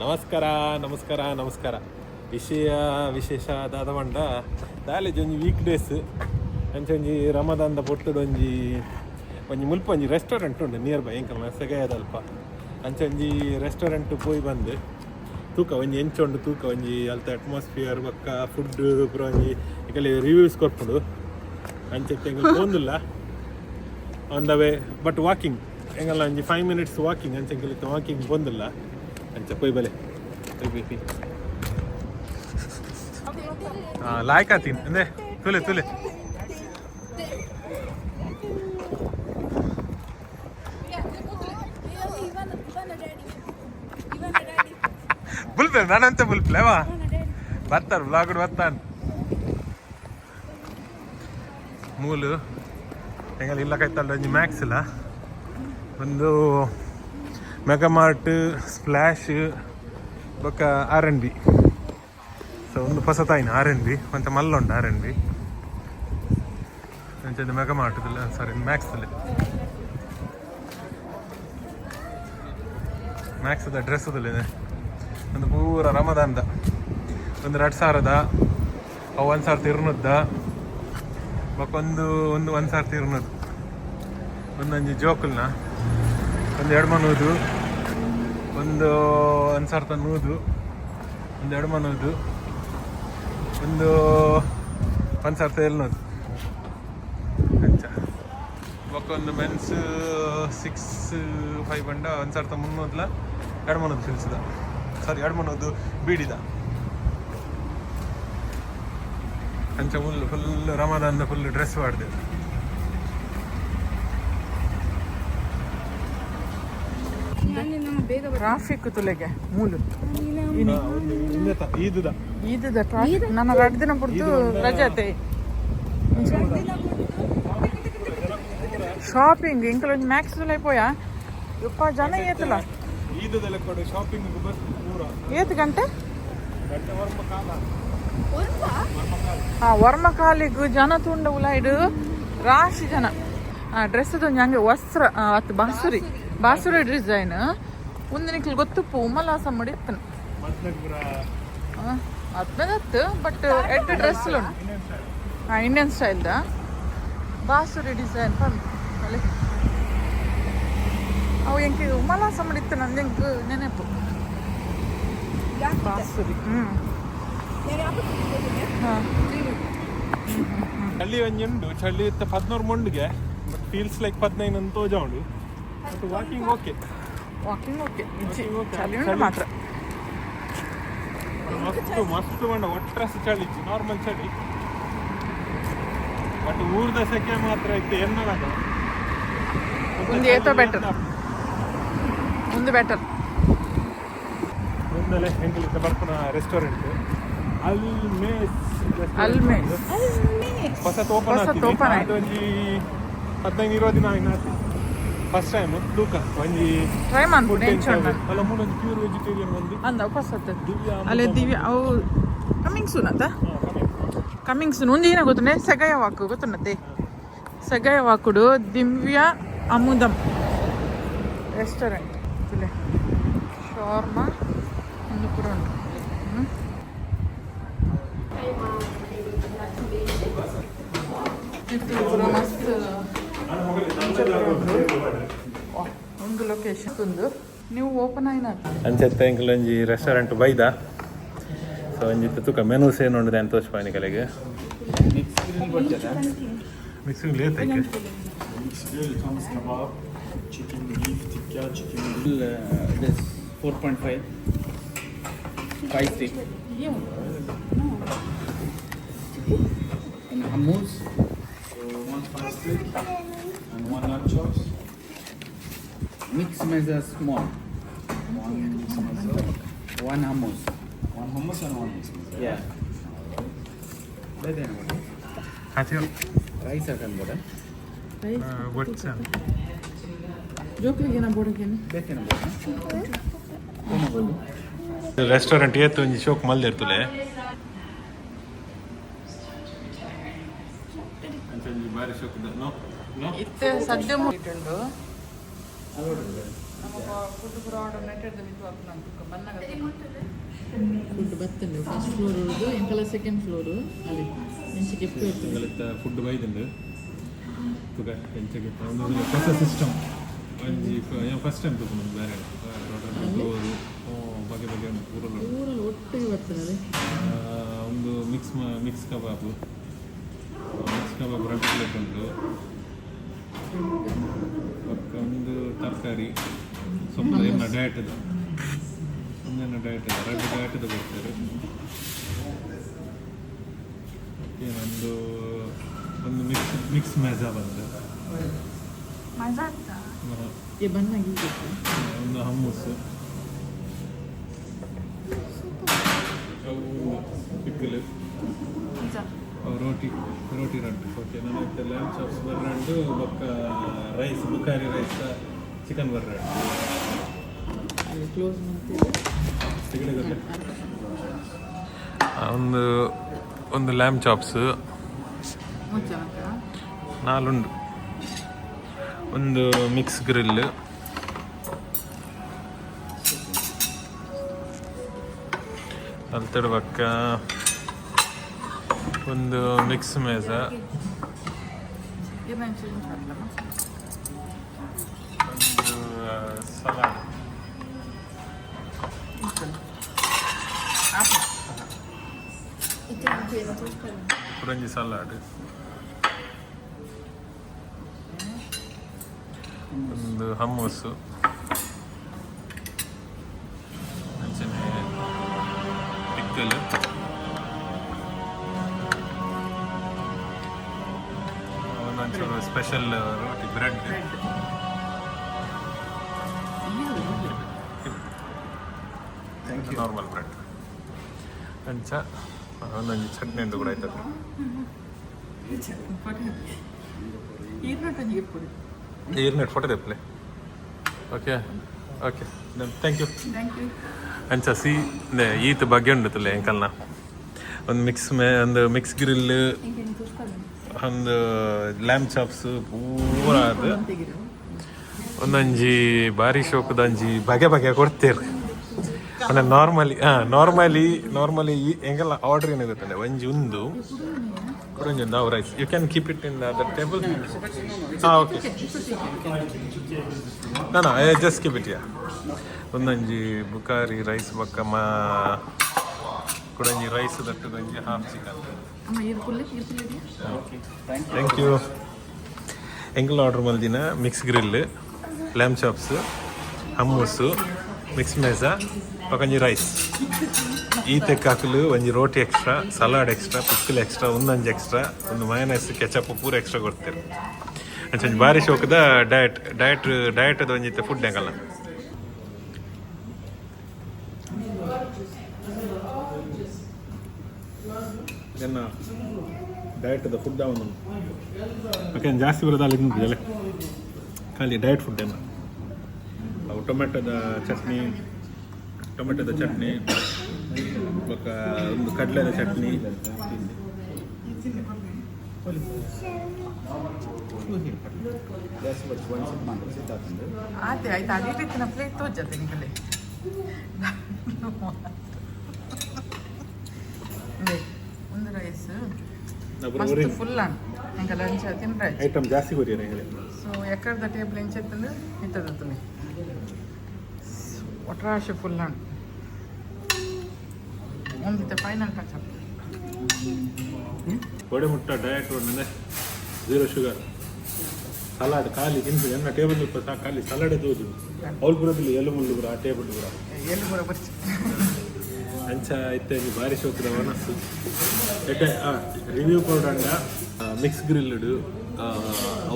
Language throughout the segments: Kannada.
ನಮಸ್ಕಾರ ನಮಸ್ಕಾರ ನಮಸ್ಕಾರ. ವಿಶೇಷ ದಾದ ಪಂಡ ದಾಲೇಜ್ ಒಂಜಿ ವೀಕ್ ಡೇಸ್ ಅಂಚ ಒಂಜಿ ರಮದಾನ್ದ ಪೊರ್ತುಡು ಒಂಜಿ ಮುಲ್ಪ ಒಂಜಿ ರೆಸ್ಟೋರೆಂಟ್ ಉಂಡು ನಿಯರ್ ಬೈ ಎಂಕಲ್ನ ಸೆಗಯದಲ್ಪ. ಅಂಚ ಒಂಜಿ ರೆಸ್ಟೋರೆಂಟ್ ಪೋಯಿ ಬಂದು ತೂಕ ಒಂಜಿ ಎಂಚೊಂಡು ತೂಕ ಒಂಜಿ ಅಲ್ತ ಅಟ್ಮಾಸ್ಫಿಯರ್ ಬೊಕ್ಕ ಫುಡ್ ಪೂರ ಒಂಜಿ ಈಗಲೇ ರಿವ್ಯೂಸ್ ಕೊರ್ಪುಡು ಅಂಚೆ ಎಂಗಲ್ ಪೋಂದುಲ್ಲ on the way but walking ಎಂಗಲ್ಲ ಒಂಜಿ 5 minutes ವಾಕಿಂಗ್ ಅಂಚೆ ಎಂಕಲಿತ್ತ ವಾಕಿಂಗ್ ಪೋಂದುಲ್ಲ ಅಂಚೆ ಪೋಯ್ ಬಲೆ ಲಾಯ್ಕಾತೀನಿ ಅಂದ್ರೆ ತುಲೆ ಬುಲ್ಪೆ ನಾನಂತ ಬುಲ್ಪ್ಲೇವಾ ಬರ್ತಾರ ಬ್ಲಾಗುಡು ಬರ್ತಾನ ಮೂಲು ಹೆಂಗಲ್ಲ ಇಲ್ಲ ಕೈತಲ್ಲ ಒಂಜಿ ಮ್ಯಾಕ್ಸ್ ಇಲ್ಲ ಒಂದು ಮೆಗಾಮಾರ್ಟ್ ಸ್ಪ್ಲಾಶ್ ಬೊಕ್ಕ R&B. ಸೊ ಒಂದು ಹೊಸತಾಯಿನ R&B ಮತ್ತು ಮಲ್ಲೊಂಡು R&B ಅಂಚೆ ಮೆಗಾಮಾರ್ಟ್ದಲ್ಲ ಸಾರಿ ಮ್ಯಾಕ್ಸ್ದಲ್ಲಿ ಮ್ಯಾಕ್ಸ್ದ ಡ್ರೆಸ್ಸದಲ್ಲಿದೆ ಒಂದು ಪೂರ ರಮದಾನ್ದ ಒಂದು 2000 ಅವು 1200 ಬೊಕ್ಕೊಂದು 1200 ಒಂದೊಂದು ಜೋಕಲ್ನ ಒಂದು 2 ಮನೂದು ಒಂದು 1100 ಒಂದು 2 ಮನೂದು ಒಂದು 1700 ಅಂಚ ಬೊಕ್ಕೊಂದು ಮೆನ್ಸ್ 6,500 1300 2 ಮನೂದು ಫಿಲ್ಸ್ದ ಸಾರಿ 2 ಮನೂದು ಬೀಡಿದ ಅಂಚ ಫುಲ್ ರಮದಾನ್ದ ಫುಲ್ ಡ್ರೆಸ್ ಮಾಡಿದೆ. ಟ್ರಾಫಿಕ್ ತುಲೆಗೆ ಮೂಲು ಈದುದ ಟ್ರಾಫಿಕ್ ನನ್ನ 2 ದಿನ ಪುರ್ತು ರಜಾತೆ ಶಾಪಿಂಗ್ ಇಂಕಲ್ ಒಂದು ಮ್ಯಾಕ್ಸ್ ಲೈಪೋಯ ಯಪ್ಪ ಜನ ಏತಲ್ಲ ಏತ್ ಗಂಟೆ ವರ್ಮಕಾಲಿಗೂ ಜನ ತುಂಡ ಉಲಾಯ್ಡು ರಾಶಿ ಜನ ಡ್ರೆಸ್ದು ಹಂಗೆ ವಸ್ತ್ರ ಅತ್ತು ಬಾಸುರಿ ಡಿಸೈನ್ ಒಂದು ನಿಕ್ಲು ಗೊತ್ತುಪ್ಪು ಉಮಲಾಸ ಮಾಡಿರ್ತನು ಹತ್ತು ಬಟ್ 8 ಡ್ರೆಸ್ಲು ಇಂಡಿಯನ್ ಸ್ಟೈಲ್ದ ಬಾಸುರಿ ಡಿಸೈನ್ ಅಲ್ಲಿ ಅವು ಎಂಕೆ ಉಮಲಾಸ ಮಾಡಿತ್ತು ನಂದು ಎಂಗೆ ನೆನಪು ಬಾಸುರಿ ಚಳಿ ಒಂಜಿ ಉಂಡು ಚಳಿ 14 ಮೊಂಡಿಗೆ ಬಟ್ ಫೀಲ್ಸ್ ಲೈಕ್ 15 ಅಂತ ತೋಜ ಉಂಡು ಬಟ್ ವಾಕಿಂಗ್ ಓಕೆ ಚಳಿ ಉಂಡು ಮಾತ್ರ ಮಸ್ತ್ ಬಂಡ ಒಟ್ರಾಸ ಚಳಿ ನಾರ್ಮಲ್ ಚಳಿ ಬಟ್ ಊರ್ದ ಸೆಕೆ ಮಾತ್ರ ಇತ್ತು ಎನ್ನಲಾಗ ಒಂದು ಏತೋ ಬೆಟರ್ ಒಂದಲೆ ಹೆಂಗಲಿದ್ದ ಬರ್ಪನ ರೆಸ್ಟೋರೆಂಟ್ ಅಲ್ ಮೇಸ್ ಹೊಸತು ಓಪನ್ ಆಯ್ತು ಒಂಜಿ 15-20 ದಿನ ಆಯ್ತು ಫಸ್ಟ್ ಟೈಮ್ ತೂಕ ಒಂಜಿ ಟ್ರೈ ಮಾಡ್ಬೋದು ಅಲ್ಲ ಮೂಲೊಂದು ಪ್ಯೂರ್ ವೆಜಿಟೇರಿಯನ್ ಒಂದು ಅಂದ ಹೊಸತ್ತು ಅಲ್ಲೇ ದಿವ್ಯ ಅವು ಕಮಿಂಗ್ ಸೂನ್ ಅಂತ ಕಮಿಂಗ್ ಸೂನ್ ಒಂದು ಏನ ಗೊತ್ತುಂಡೆ ಸೆಗಯ ವಾಕು ಗೊತ್ತುಂಡತ್ತೆ ಸೆಗಯ ವಾಕುಡು ದಿವ್ಯ ಅಮುದಂ ರೆಸ್ಟೋರೆಂಟ್ ಇಲ್ಲೇ ಶಾರ್ಮಾ ಒಂದು ಕೂಡ ಉಂಟು ಮಸ್ತ್ ಒಂದು ಲೊಕೇಶನ್ ಒಂದು ನೀವು ಓಪನ್ ಆಯ್ನ ಅಂಚೆತ್ತ ಎಂಕಲ್ ಒಂಜಿ ರೆಸ್ಟೋರೆಂಟ್ ಬೈದ ಸೊ ಒಂಜಿತ್ತು ತೂಕ ಮೆನೂಸ್ ಏನು ಉಂಡಿದೆ ಅಂತ ತೋರಿಸ್ಪಾಯಿನಿ ಕಲೆಗೆ ಮಿಕ್ಸಿಂಗ್ ಲೇತ್ ಐಕೆ chicken beef tikka chicken this 4.5 5 stick and hummus so 1 5 stick and 1 nachos mix meza small 1 hummus and 1 mix yeah then ಹಾಚಿಯೋ rice ಹಾಕಂದ್ರೆ what's ಜೋಕ್ಲಿಗೆ ನಾ ಬೋಡಗೇನೆ ಬೇಕೇನ ರೆಸ್ಟೋರೆಂಟ್ ಏತು ಒಂಜಿ ಶೋಕ್ ಮಲ್ದಿರ್ತಲೆ ಬಾರಿ ಶೋಕ್ ಇತ್ತೆ ಸದ್ಯ ಮುಗಿಟುಂಡು ನಮಗೆ ಫುಡ್ ಕೂಡ ಆರ್ಡರ್ ನೆಟ್ಟೆಡ್ದು ಬಿಟ್ಟು ಹಾಕ್ತು ಬಂದಾಗ ಫುಡ್ ಬರ್ತಂಡು ಫಸ್ಟ್ ಫ್ಲೋರ್ ಉಳಿದು ಎಂಕಲ ಸೆಕೆಂಡ್ ಫ್ಲೋರು ಅಲ್ಲಿ ಎಂಚಿಗೆ ಫುಡ್ ಬೈದಂಡು ತುಗ ಎಂಚಿಗೆ ಹೊಸ ಸಿಸ್ಟಮ್ ಒಂಜಿ ಫಸ್ಟ್ ಟೈಮ್ ತಗೊಂಡು ಬೇರೆ ಫ್ಲೋರು ಬಗೆ ಬಗೆ ಊರಲ್ಲಿ ಒಟ್ಟಿಗೆ ಬರ್ತದೆ ಒಂದು ಮಿಕ್ಸ್ ಕಬಾಬ್ ರೆಡ್ ಪ್ಲೇಟ್ ಉಂಟು ಪಕ್ಕ ಒಂದು ತರಕಾರಿ ಸ್ವಲ್ಪ ಏನ ಡಯಟದ ಒಂದೇನೋ ಡಯಟ್ ಇದೆ ರೆಡ್ ಡಯಟದ ಕೊಡ್ತಾರೆ ಏನೊಂದು ಒಂದು ಮಿಕ್ಸ್ ಮೆಜಾ ಬಂದು ಒಂದು ಹಮ್ಮಸ್ ಪಿಕ್ಕಲು ರೋಟಿ ರೆಡ್ ಓಕೆ ನನಗೆ ಲ್ಯಾಂಬ್ ಚಾಪ್ಸ್ ಬರ್ರೆಂಡು ಬೊಕ್ಕ ರೈಸ್ ಬುಖಾರಿ ರೈಸ್ ಚಿಕನ್ ಬರ್ರೆಂಡು ಒಂದು ಲ್ಯಾಂಬ್ ಚಾಪ್ಸ್ ನಾಲುಂಡು ಒಂದು ಮಿಕ್ಸ್ ಗ್ರಿಲ್ ಅಲ್ತಡ ಬಕ್ಕ ಒಂದು ಮಿಕ್ಸ್ ಮೇಜ ಒಂದು ಸಲಾಡ್ ಪುರಂಜಿ ಸಲಾಡ್ ಒಂದು ಹಮ್ಮಸ್ಸು ಪಿಕ್ಕಲ್ ಒಂದೊಂಚೂರು ಸ್ಪೆಷಲ್ ರೋಟಿ ಬ್ರೆಡ್ ನಾರ್ಮಲ್ ಬ್ರೆಡ್ ಅಂಚ ಒಂದೊಂದು ಚಟ್ನಿ ಅಂತ ಕೂಡ ಆಯ್ತದೆ ಈರ್ನೆಟ್ ಫೋಟೋ ತೆಪ್ಪಲೆ ಓಕೆ ಓಕೆ ಥ್ಯಾಂಕ್ ಯು ಅಂಚ ಈತ ಬಗ್ಗೆ ಉಂಡುತ್ತಲ್ಲ ಎಂಕಲ್ನ ಒಂದು ಮಿಕ್ಸ್ ಗ್ರಿಲ್ ಒಂದು ಲ್ಯಾಂಬ್ ಚಾಪ್ಸ್ ಪೂರ ಅದು ಒಂದೊಂಜಿ ಭಾರಿ ಶೋಕದ ಒಂಜಿ ಬಗೆ ಕೊಡ್ತೇವೆ ಅಂದರೆ ನಾರ್ಮಲಿ ಹೆಂಗೆಲ್ಲ ಆರ್ಡ್ರ್ ಏನಾಗುತ್ತದೆ ಒಂಜಿ ಒಂದು ಕೊಡಂಜಿ ಒಂದು ನಾವು rice you can keep it in that table okay ನಾನು ಐ ಜಸ್ಟ್ ಕೀಪ್ ಇಟ್ ಯಾ ಒಂದೊಂಜಿ ಬುಖಾರಿ ರೈಸ್ ಬಕ್ಕ ಕೊಡಂಜಿ ರೈಸ್ ದಟ್ಟದೊಂಜಿ ಹಾಫ್ ಚಿಕನ್ ಥ್ಯಾಂಕ್ ಯು ಹೆಂಗೆಲ್ಲ ಆರ್ಡ್ರ್ ಮಲ್ದಿನ mix grill lamb chops hummus mix mezze ಒಂಜಿ ರೈಸ್ ಈ ತೆಕ್ಕಾಕಲು ಒಂಜಿ roti extra salad extra pickle extra ಒಂದೊಂಜಿ ಎಕ್ಸ್ಟ್ರಾ ಒಂದು ಮಯನೈಸ್ ಕೆಚಪ್ ಪೂರ ಎಕ್ಸ್ಟ್ರಾ ಕೊಡ್ತೀರಿ ಅಂಚೊಂಜಿ ಭಾರಿ ಶೋಕದ ಡಯಟ್ ಒಂಜಿತ್ತೆ ಫುಡ್ ಹೆಂಗಲ್ಲ ಏನ ಡಯಟ್ದ ಫುಡ್ ಅವನು ಓಕೆ ಜಾಸ್ತಿ ಬರೋದು ಅಲ್ಲಿ ನಿಂತಿದ್ದಲ್ಲ ಖಾಲಿ ಡಯಟ್ ಫುಡ್ ಏನು ಅವು ಟೊಮೆಟೊದ ಚಟ್ನಿ ಒಂದು ಕಡಲೆದ ಚಟ್ನಿ ಆಯ್ತು ಆಯ್ತು ಅದೇ ರೀತಿನ ಪ್ಲೇಟ್ ತೋಜತ್ತೆ ನಿಂಗಲೇ ಒಂದು ರೈಸ್ ಮಸ್ತ್ ಫುಲ್ ಹಿಂಗೆ ಲಂಚ್ ತಿನ್ರೆ ಐಟಮ್ ಜಾಸ್ತಿ ಕೊರಿಯರ ಸೊ ಎಕರ್ದ ಟೇಬಲ್ ಎಂಚೆತ್ತಂದು ಇತ್ತದತ್ತಲೆ ಒಟ್ರಾಶೆ ಫುಲ್ ಒಂದಿತ್ತ ಫೈನಲ್ ಟಚ್ ಅಪ್ ಒಡೆ ಮುಟ್ಟ ಡಯಟ್ ಒಳ್ಳೆ 0 ಶುಗರ್ ಸಲಾಡ್ ಖಾಲಿ ತಿಂತು ಎನ್ನ ಟೇಬಲ್ ಉಪ್ಪ ಸಾಕು ಖಾಲಿ ಸಲಾಡ್ ತೋಜು ಅವ್ರು ಬರೋದಿಲ್ಲ ಎಲ್ಲಿ ಮುಳ್ಳು ಕೂಡ ಆ ಟೇಬಲ್ ಕೂಡ ಎಲ್ಲಿ ಬರೋ ಬರ್ಚಿ ಅಂಚ ಇತ್ತೆ ಭಾರಿ ಶೋಕದ ಮನಸ್ಸು ರಿವ್ಯೂ ಕೊಡಂಡ ಮಿಕ್ಸ್ ಗ್ರಿಲ್ಡ್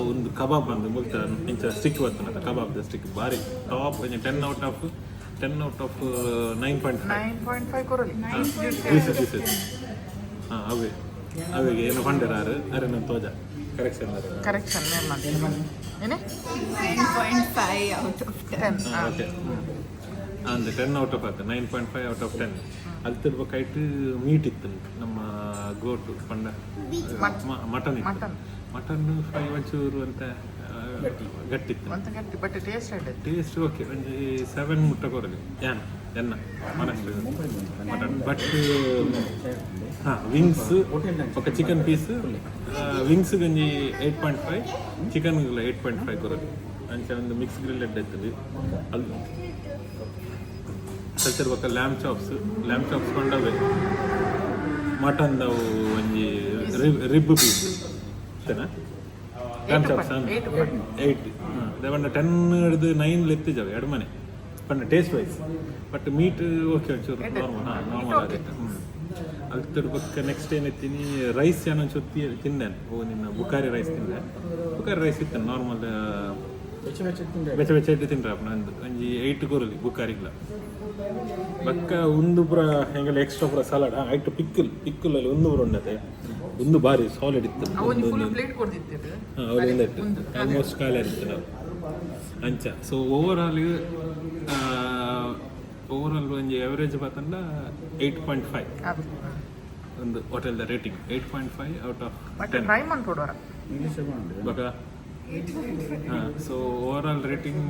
ಒಂದು ಕಬಾಬ್ ಬಂದು ಮುಲ್ತ ಇಂಚ ಸ್ಟಿಕ್ ಬರ್ತನಲ್ಲ ಕಬಾಬ್ದ ಸ್ಟಿಕ್ ಭಾರಿ ಟಾಪ್ 10 ಔಟ್ ಆಫ್ 9.5 ಕೊರಲಿ ಅವಿಗೆ ಏನು ಹೊಂಡರಾರು ಅರೆ ನನ್ನ ತೋಜ ಕರೆಕ್ಷನ್ ಏನೇ 9.5 out of 10 ಓಕೆ ಅಂದೆ 10 ಔಟ್ ಆಫ್ 9.5 ಔಟ್ ಆಫ್ 10 ಅಲ್ತಿರ್ಬೇಕಾಯ್ತು ಮೀಟ್ ಇತ್ತು ನಮ್ಮ ಗೋಟು ಪಂಡ ಮಟನ್ ಫ್ರೈ ಒಂಚೂರು ಅಂತ ಗಟ್ಟಿತ್ತು ಒಂತ ಗಟ್ಟಿ ಬಟ್ ಟೇಸ್ಟ್ ಆಯ್ತು. ಟೇಸ್ಟ್ ಓಕೆ ಒಂಜಿ 7 ಮುಟ್ಟ ಕೊರಲಿ ಎನ್ನ ಮನಸ್ಸು ಮಟನ್ ಬಟ್ ವಿಂಗ್ಸ್ ఒక ಚಿಕನ್ ಪೀಸ್ ವಿಂಗ್ಸ್ ಒಂಜಿ 8.5 ಚಿಕನ್ 8.5 ಕೊರಲಿ ಅಂಚ ಒಂದು ಮಿಕ್ಸ್ ಗ್ರಿಲ್ ಎಡ್ಡೆತ್ತದು ಅಲ್ಲಿ ಕಲ್ಚರ್ ಬೊಕ್ಕ ಲ್ಯಾಂಬ್ ಚಾಪ್ಸ್ ಕೊಂಡವೆ ಮಟನ್ ಅವು ಒಂಜಿ ರಿಬ್ ಪೀಸ್ ಅಷ್ಟೇನಾ ಲ್ಯಾಂಬ್ ಚಾಪ್ಸ್ 8 ದೇವಣ್ಣ 10 ಹಿಡಿದು 9 ಲೆತ್ತಿದ್ದಾವೆ ಎರಡು ಮನೆ ಪಂಡ taste wise but meat okay ಒಂಚೂರು ನಾರ್ಮಲ್ ಆಗೈತೆ ಅದ್ರ ಬೊಕ್ಕ ನೆಕ್ಸ್ಟ್ ಏನೆತ್ತೀನಿ ರೈಸ್ ಏನೊಂಚೂರು ತಿಂದೇನೆ ನಿನ್ನ ಬುಖಾರಿ ರೈಸ್ ತಿಂದೆ ಬುಖಾರಿ ರೈಸ್ ಇತ್ತೇನೆ ನಾರ್ಮಲ್ ಬೆಚ್ಚ ಇಟ್ಟು ತಿಂದ್ರೆ ನಂದು ಒಂಜಿ 8 ಕೊರಲಿ ಬುಖಾರಿಗ್ಲ ಬಕ್ಕ ಒಂದು ಪುರ ಹೆಂಗೆಲ್ಲ ಎಕ್ಸ್ಟ್ರಾ ಪುರ ಸಲಾಡ್ ಆಯ್ತು ಪಿಕ್ಕಲಲ್ಲಿ ಒಂದು ಪುರ ಉಂಡತೆ ಒಂದು ಬಾರಿ ಸಾಲಿಡ್ ಇತ್ತು ಆಲ್ಮೋಸ್ಟ್ ಖಾಲಿ ಆಗಿತ್ತು ನಾವು ಅಂಚ ಸೊ ಓವರ್ ಆಲ್ ಒಂಜಿ ಎವರೇಜ್ ಬಂತಂಡ 8.5 ಒಂದು ಹೋಟೆಲ್ದ ರೇಟಿಂಗ್ 8.5 ಔಟ್ ಆಫ್ 10 ಬಕ so overall rating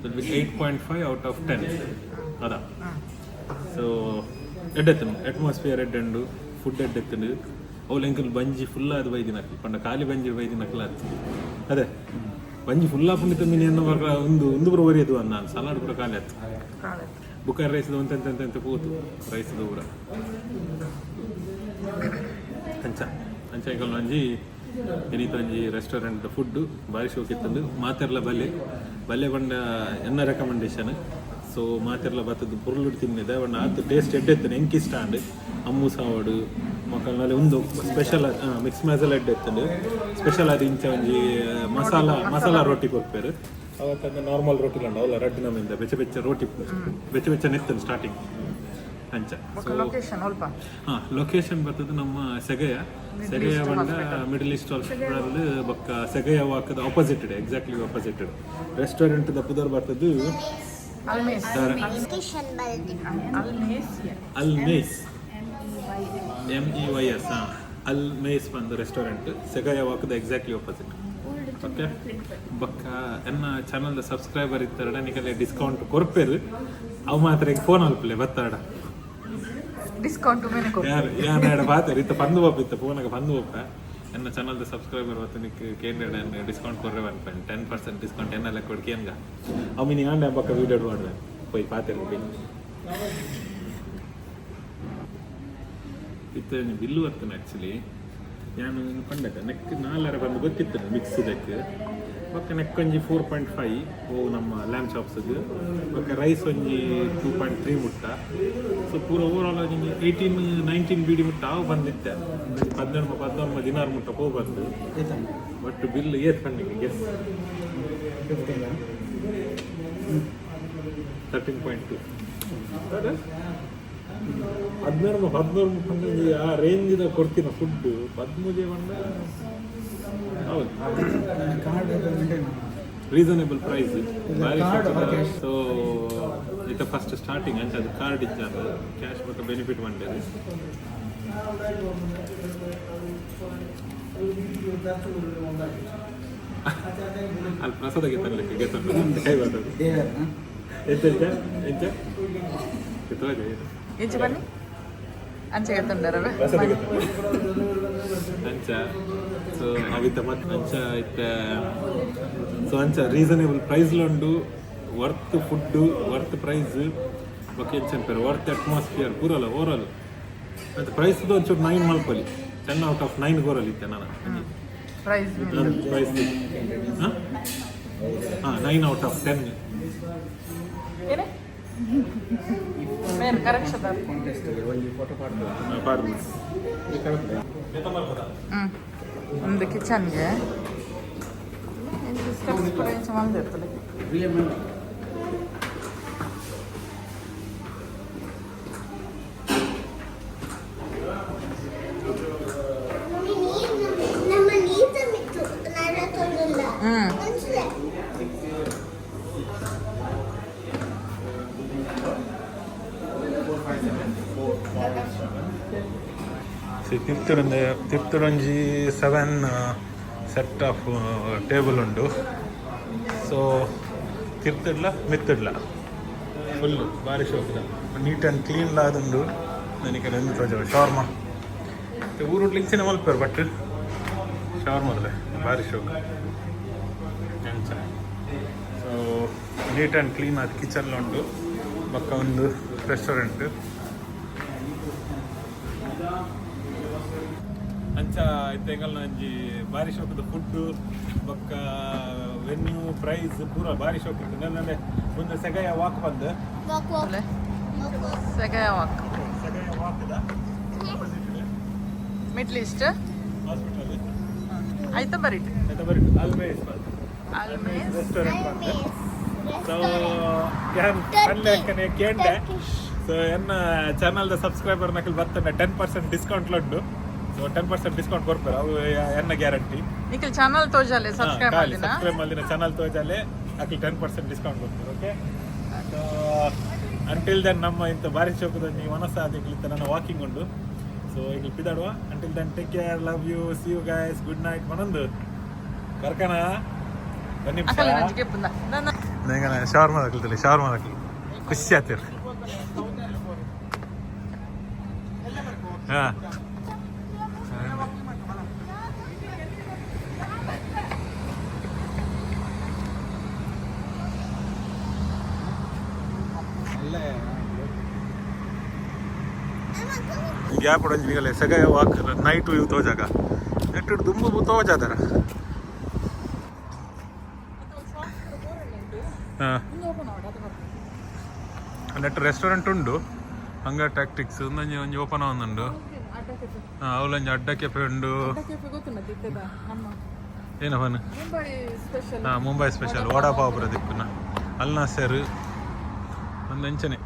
8.5 out of 10 ಅದ ಸೊ ಎಡ್ಡೆತ್ತನು ಅಟ್ಮಾಸ್ಫಿಯರ್ ಎಡ್ಡೆಂಡು ಫುಡ್ ಎಡ್ಡೆತ್ತನು ಅವ್ಲು ಎಂಕಲ್ ಬಂಜಿ ಫುಲ್ ಅದು ಬೈದಿನಕ್ಲಿ ಪಂಡ ಖಾಲಿ ಬಂಜಿ ಬೈದಿನಕ್ಲ ಅದು ಅದೇ ಬಂಜಿ ಫುಲ್ ಹಾಕೊಂಡು ತಂದಿನಿ ಅನ್ನೋ ಒಂದು ಪುರ ಒರಿಯದು ನಾನು ಸಲಾಡ್ ಪುರ ಖಾಲಿ ಆಯ್ತು ಬುಖಾರಿ ರೈಸ್ದು ಎಂತೆಂತ ಕೂತು ರೈಸ್ದು ಪುರ ಅಂಚ ಎಂಕಲ್ ಒಂಜಿ ಏನಿತ್ತು ಒಂಜಿ ರೆಸ್ಟೋರೆಂಟ್ ಫುಡ್ಡು ಭಾರಿ ಶೋಕಿತ್ತಂದು ಮಾತೆರ್ಲ ಬಲ್ಲೆ ಬಂಡ ಎನ್ನ ರೆಕಮೆಂಡೇಶನ್ ಸೊ ಮಾತೆರ್ಲ ಬತ್ತದ್ದು ಪುರ್ಲುಡು ತಿನ್ನಿದೆ ಬಣ್ಣ ಅದು ಟೇಸ್ಟ್ ಎಡ್ಡೆತ್ತನೆ ಎಂಕಿಷ್ಟ ಅಂಡ್ ಅಮ್ಮು ಸಾವಡು ಮಕ್ಕಳಲ್ಲಿ ಒಂದು ಸ್ಪೆಷಲ್ ಮಿಕ್ಸ್ ಮಸಾಲ ಎಡ್ಡೆತ್ತಂಡು ಸ್ಪೆಷಲ್ ಅದು ಇಂಚ ಒಂಜಿ ಮಸಾಲ ರೋಟಿ ಕೊಡ್ಪೇರು ಅವತ್ತಂದು ನಾರ್ಮಲ್ ರೋಟಿ ಲಂಡ ಅವಲ್ಲ ರಡ್ಡಿನ ಮಿಂದ ಬೆಚ್ಚ ರೋಟಿ ಬೆಚ್ಚ ನೆತ್ತನು ಸ್ಟಾರ್ಟಿಂಗ್ ಅಂಚ ಲೊಕೇಶನ್ ಬರ್ತದೆ ನಮ್ಮ ಸೆಗಯ ಬಂದ ಮಿಡಲ್ ಈಸ್ಟ್ ಹಾಸ್ಪಿಟಲ್ ಬೊಕ್ಕ ಸೆಗಯ ವಾಕದ ಆಪೋಸಿಟೆಡ್ ಎಕ್ಸಾಕ್ಟ್ಲಿ ಆಪೋಸಿಟೆಡ್ ರೆಸ್ಟೋರೆಂಟ್ ದ ಪುದರ್ ಬರ್ತದ್ದು ಅಲ್ ಮೇಸ್ MEYS ಅಲ್ ಮೇಸ್ ಬಂದು ರೆಸ್ಟೋರೆಂಟ್ ಸೆಗಯ ವಾಕದ ಎಕ್ಸಾಕ್ಟ್ಲಿ ಆಪೋಸಿಟ್ ಓಕೆ ಬೊಕ್ಕ ಎನ್ನ ಚಾನಲ್ದ ಸಬ್ಸ್ಕ್ರೈಬರ್ ಇತ್ತಾರಡ ನಿಕಲೆ ಡಿಸ್ಕೌಂಟ್ ಕೊರ್ಪೇರು ಅವು ಮಾತ್ರ ಫೋನ್ ಅಲ್ಪಲೆ ಬತ್ತಾಡ ಡಿಸ್ಕೌಂಟ್ ಯಾರು ಬಾತಾರೆ ಇತ್ತ ಪಂದು ಹೋಗ್ಬಿತ್ತು ಫೋನಾಗ ಪಂದು ಹೋಗ್ಪ ಎನ್ನ ಚಾನಲ್ದ ಸಬ್ಸ್ಕ್ರೈಬರ್ ಹೊತ್ತು ನಿಕ್ಕೆ ಕೇಂದ್ರ ಡಿಸ್ಕೌಂಟ್ ಕೊರ್ರೆ ಬರ್ಪೇನೆ 10% ಡಿಸ್ಕೌಂಟ್ ಎನ್ನೆಲ್ಲ ಕೊಡ್ಕೇನ್ಗ ಅವು ನೀನು ಆಂಡೆ ಬಕ್ಕ ವೀಡಿಯೋ ಮಾಡ್ಬೇಕು போய் பார்த்துருக்கேன் ಇತ್ತು ಬಿಲ್ಲು ಬರ್ತೇನೆ ಆ್ಯಕ್ಚುಲಿ ನಾನು ಪಂಡಕ ನೆಕ್ 4 ಬಂದು ಗೊತ್ತಿತ್ತು ಮಿಕ್ಸ್ ಇದಕ್ಕೆ ಪಕ್ಕ ನೆಕ್ ಒಂಜಿ 4.5 ಓ ನಮ್ಮ ಲ್ಯಾಂಬ್ ಚಾಪ್ಸ್ಗೆ ಪಕ್ಕ ರೈಸ್ ಒಂಜಿ 2.3 ಮುಟ್ಟ ಸೊ ಪೂರ ಓವರ್ ಆಲ್ 18-19 ಬೀಡಿ ಮುಟ್ಟ ಅವು ಬಂದಿತ್ತೆ 14 ದಿನಾರು ಮುಟ್ಟ ಹೋಗಿ ಬಂದು ಬಟ್ ಬಿಲ್ ಏತ್ ಕಣ್ಣಿಗೆ ಗೆಸ್ 13.2 ಹದಿನಾರು ಮುಖಂಡ ಆ ರೇಂಜಿದ ಕೊಡ್ತೀನ ಫುಡ್ 13 ಬಂದ ಹೌದು ರೀಸನೇಬಲ್ ಪ್ರೈಸ್ ಸೊ ಇತ್ತ ಫಸ್ಟ್ ಸ್ಟಾರ್ಟಿಂಗ್ ಅಂತ ಅದು ಕಾರ್ಡ್ ಇದ್ದ ಕ್ಯಾಶ್ ಮತ್ತು ಬೆನಿಫಿಟ್ ಮಾಡಿದೆ ಅಲ್ಲಿ ಪ್ರಸಾದಕ್ಕೆ ತರಲಿಕ್ಕೆ ಕೈ ಬರ್ತದೆ ಎಂಚ ಬನ್ನಿ ಅಂಚೆಗೆ ತಂಡರವೆ ಅಂಚ ಸೊ ಅವಿತ್ತ ಮತ್ತೆ ಅಂಚ ಇತ್ತ ಸೊ ಅಂಚ ರೀಸನೇಬಲ್ ಪ್ರೈಸ್ಲುಂಡು worth food worth price okay ಎಂಚಂಪೇರು ವರ್ತ್ ಅಟ್ಮಾಸ್ಫಿಯರ್ ಪೂರಲ್ಲ ಓವರಾಲ್ ಮತ್ತು ಪ್ರೈಸ್ದು ಒಂಚೂರು 9 ಮಲ್ಪಲಿ 10 ಔಟ್ ಆಫ್ 9 ಗೋರಲ್ಲಿ ಇತ್ತೆ ನಾನು ಪ್ರೈಸ್ 9 ಔಟ್ ಆಫ್ 10 ಏನೇ ಮೇನ್ ಕರೆಕ್ಷನ್ ಒಂದು ಕಿಚನ್ಗೆ ಸ್ಟೆಪ್ಸ್ ಕೂಡ ಇಂಚ ಬಂದಿರ್ತದೆ ತಿರ್ತುಡೊಂಜಿ 7 ಸೆಟ್ ಆಫ್ ಟೇಬಲ್ ಉಂಡು. ಸೊ ತಿರ್ತಿಡ್ಲ ಮಿತ್ತಿಡ್ಲ ಫುಲ್ಲು ಭಾರಿ ಶೋಕದ ನೀಟ್ ಆ್ಯಂಡ್ ಕ್ಲೀನ್ ಆದುಂಡು. ನನಗೆ ನಂದು ತೋಜ ಶವರ್ಮ ಊರುಟ್ಲು ಇಂಚಿನ ಮಲ್ಪೇರು ಬಟ್ ಶವರ್ಮದಲ್ಲೇ ಭಾರಿ ಶೋಕ ಎಂಚ. ಸೊ ನೀಟ್ ಆ್ಯಂಡ್ ಕ್ಲೀನ್ ಆದ ಕಿಚನ್ ಉಂಟು. ಪಕ್ಕ ಒಂದು ರೆಸ್ಟೋರೆಂಟ್ ಅಂಚ ಇತ್ತೆಂಗಲ್ ನಂಜಿ ಭಾರಿ ಶೋಕದ ಫುಡ್ಡು ಬೊಕ್ಕ ವೆನ್ಯೂ ಪ್ರೈಸ್ ಪೂರ ಭಾರಿ ಶೋಕ ಇತ್ತು. ನನ್ನೇ ಮುಂದೆ ಸೆಗಯ ವಾಕ್ ಬಂದು Segaya walk. ಸೆಗಯ ವಾಕ್ದ Middle East. Hospital ಆಯ್ತಾ ಬರೀಟ್ ಬರೀ ಅಲ್ಮೇಸ್ Almeys. ರೆಸ್ಟೋರೆಂಟ್ ಬಂದು. ಸೊ ಯಾನ್ ಕಣ್ಣೆ ಕೇಂಡೆ. ಸೊ ಎನ್ನ ಚಾನಲ್ದ ಸಬ್ಸ್ಕ್ರೈಬರ್ ನಕಲ್ ಬರ್ತಾನೆ 10% ಡಿಸ್ಕೌಂಟ್ ಉಂಟು. ಸೊ 10% ಡಿಸ್ಕೌಂಟ್ ಕೊಡ್ತಾರೆ ಅವು ಎನ್ನ ಗ್ಯಾರಂಟಿ. ನಿಖಿಲ್ ಚಾನಲ್ ತೋಜಾಲೆ ಸಬ್ಸ್ಕ್ರೈಬ್ ಮಾಡಿನ ಸಬ್ಸ್ಕ್ರೈಬ್ ಮಾಡಿನ ಚಾನಲ್ ತೋಜಾಲೆ ಅಕಲ್ 10% ಡಿಸ್ಕೌಂಟ್ ಕೊಡ್ತಾರೆ. ಓಕೆ. ಸೊ ಅಂಟಿಲ್ ದೆನ್ ನಮ್ಮ ಇಂಥ ಭಾರಿ ಶೋಕದ ನೀವು ಮನಸ್ಸಾದಿಕ್ಲಿಂತ ನನ್ನ ವಾಕಿಂಗ್ ಉಂಟು. ಸೊ ಈಗ ಪಿದಾಡುವ. Until then take care, love you, see you guys, good night. ಮನೊಂದು ಬರ್ಕಣ ಬನ್ನಿ. ಅಕಲ್ ನಂಜಿಗೆ ಪುಂದ ನಂಗೆ ಶವರ್ಮ ಹಾಕಲ್ತಿಲ್ಲ, ಶವರ್ಮ ಹಾಕಲಿ ಖುಷಿ ಆಗ್ತೀರಿ. ಹಾಂ ಗ್ಯಾಪ್ ಹೊಡಂಜಿಗಲೆ ಸೆಗಯ ವಾಕ್ ನೈಟ್ ವ್ಯೂ ತೋಜಾಗ ನೆಟ್ಟು ತುಂಬ ತೋಜಾದಾರ. ಹಾಂ ನೆಟ್ಟು ರೆಸ್ಟೋರೆಂಟ್ ಉಂಡು. ಹಂಗ ಟ್ಯಾಕ್ಟಿಕ್ಸ್ ಒಂದೊಂಜಿ ಒಂಜಿ ಓಪನ್ ಆವೊಂದುಂಡು. ಹಾಂ ಅವಲೊಂಜಿ ಅಡ್ಡ ಕೆಫೆ ಉಂಡು. ಏನಪ್ಪನ ಹಾಂ ಮುಂಬೈ ಸ್ಪೆಷಲ್ ವಡಾ ಪಾವ್ ಬರ ದಿಕ್ಕುನ ಅಲ್ನಾಸೆರ್ ಒಂದು ಅಂಚನೆ